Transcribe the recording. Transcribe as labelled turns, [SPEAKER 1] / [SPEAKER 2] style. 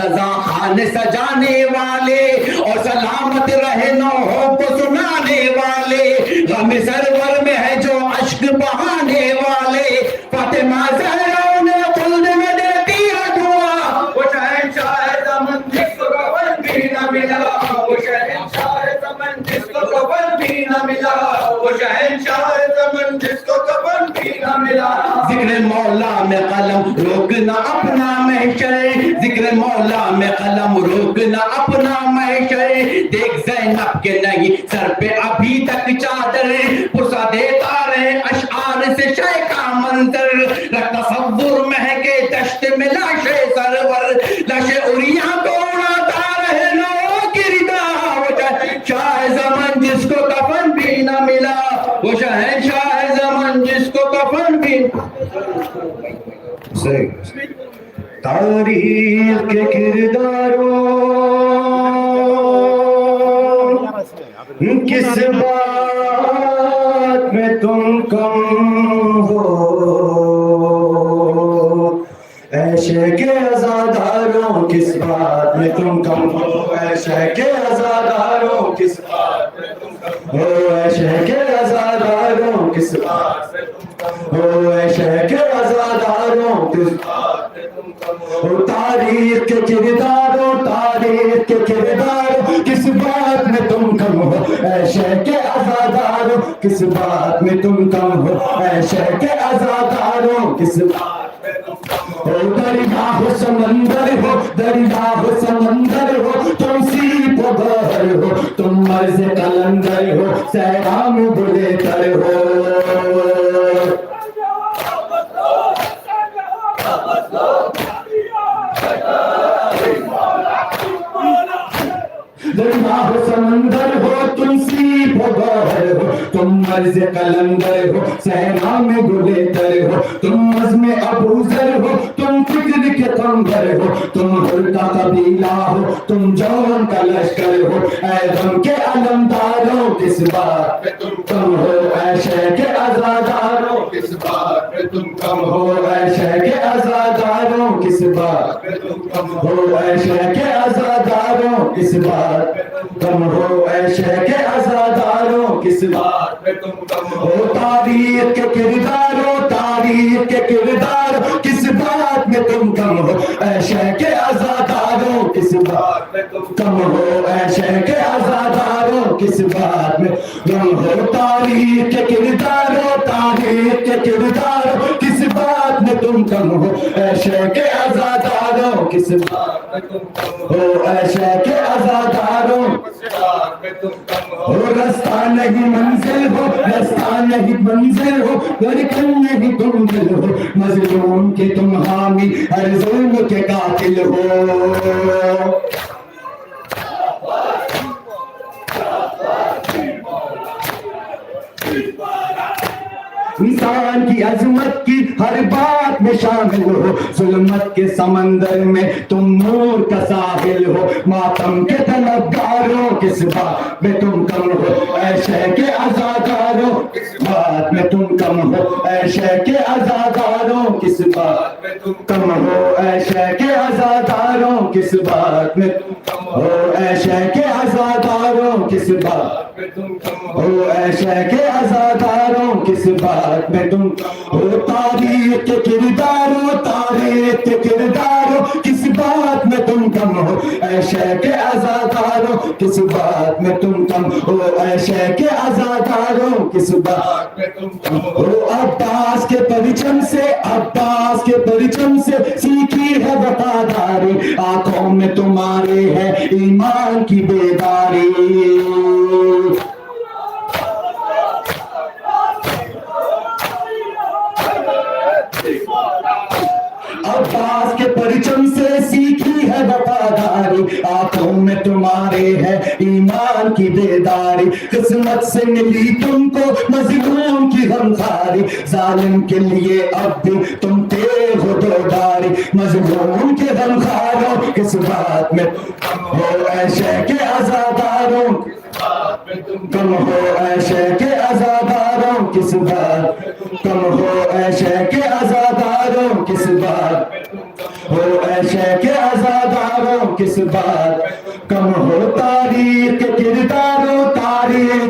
[SPEAKER 1] रजा खान सजाने वाले और सलामत रहे नौहों को सुनाने वाले, गम सरवर में है जो अश्क बहाने वाले, फातिमा ज़हरा ने खुल्द में देती है दुआ, वो शहंशाह ज़मान जिसको कफन भी न मिला, वो शहंशाह ज़मान जिसको कफन भी न मिला, वो शहंशाह ज़मान जिसको कफन भी न मिला। जिक्र मौला में कलम रोकना अपना महशर, जिक्र मौला में कलम रोकना अपना महशर, देख ज़ैनब के नहीं सर पे अभी तक चादर, पुसा देता रहे अशआर से शय का मंजर, रख तसव्वुर महके दश्त में लाशे सरवर, लाशे उरिया को उड़ाता रहे नौओं की रिदा, वो शहंशाह ज़मान जिसको कफन भी न मिला, वो शहंशाह ज़मान जिसको कफन भी। तारीख के किरदारों किस बात में तुम कम हो, ऐशे के आज़ादारों किस बात में तुम कम हो, ऐशे के आज़ादारों किस बात में तुम कम हो, ऐशे के आज़ादारों किस बात में तुम कम हो, ऐशे के आज़ादारों किस बात में तुम कम हो। तारीख के किरदारों, तारीख के किरदारों किस बात में तुम कम हो, ऐशे के आज़ादारों किस बात में तुम कम हो, ऐशे के आज़ादारों किस बात में तुम कम हो। दरिया हो समंदर हो, दरिया हो समंदर हो, तुम सीप हो गहर हो, तुम मर्ज़ कलंदर हो, सहरा में बुले तर हो। दरिया हो समंदर हो, तुम सीप हो गहर हो, तुम मर्ज़ कलंदर हो, सहरा में गुले तर हो, तुम मज़्म अबूज़र हो, तुम फिक्र के कंबर हो, तुम हुर का कबीला हो, तुम जौन का लश्कर हो, ऐ गम के अलमदारों किस बात पे तुम कम हो, ऐ शह के आज़ादारों किस बात पे तुम कम हो, ऐ शह के आज़ादारों किस बात पे तुम कम हो, ऐ शह के आज़ादारों किस बात पे तुम कम हो, ऐ शह के आज़ादारों किस बात पे तुम कम हो। तारीख के किरदारों, तारीख के किरदारों किस बात में तुम कम हो, ऐ शह के आज़ादारों किस बात में तुम कम हो, ऐ शह के आज़ादारों किस बात में तुम हो। तारीख के किरदारों, तारीख के किरदारों किस बात में तुम कम हो, ऐ शह के आज़ादारों किस बात में तुम कम हो, ऐ शह के आज़ादारों किस बात में तुम कम हो। रास्ता नहीं मंजिल हो, रास्ता नहीं मंजिल हो, धड़कन नहीं तुम दिल हो, मज़लूम के तुम हामी, हर ज़ुल्म के कातिल हो। इंसान की अजमत की हर बात में शामिल हो, जुल्मत के समंदर में तुम नूर का साहिल हो, मातम के तलबगारों किस बात में तुम कम हो, ऐ शह के आज़ादारों किस बात में तुम कम हो, ऐ शह के आज़ादारों किस बात में तुम कम हो, ऐ शह के आज़ादारों किस बात में तुम कम हो, ऐ शह के आज़ादारों किस बात में तुम कम हो, ऐ शह के आज़ादारों किस बात में तुम हो। तारीख के किरदारों, तारीख के किरदारों किस बात में तुम कम हो, ऐ शह के आज़ादारों किस बात में तुम कम हो, ऐ शह के आज़ादारों किस बात में तुम कम हो। अब्बास के परिचम से, अब्बास के परिचम से सीखी है वफादारी, आंखों में तुम्हारे है ईमान की बेदारी। अब्बास के परिचम से सीखी है वफादारी, आंखों में तुम्हारे है ईमान की बेदारी, किस्मत से मिली तुमको मज़लूम की गमखारी, जालिम के लिए अब भी तुम तेज हो दो डारी, मज़लूम के गमखारों किस बात में तुम कम हो, ऐ शह के आज़ादारों कम हो, ऐ शह के आज़ादारों किस बात कम हो, ऐ शह के आज़ादारों किस बात ہو اے شیخ عزاداروں کس بات کم ہوتا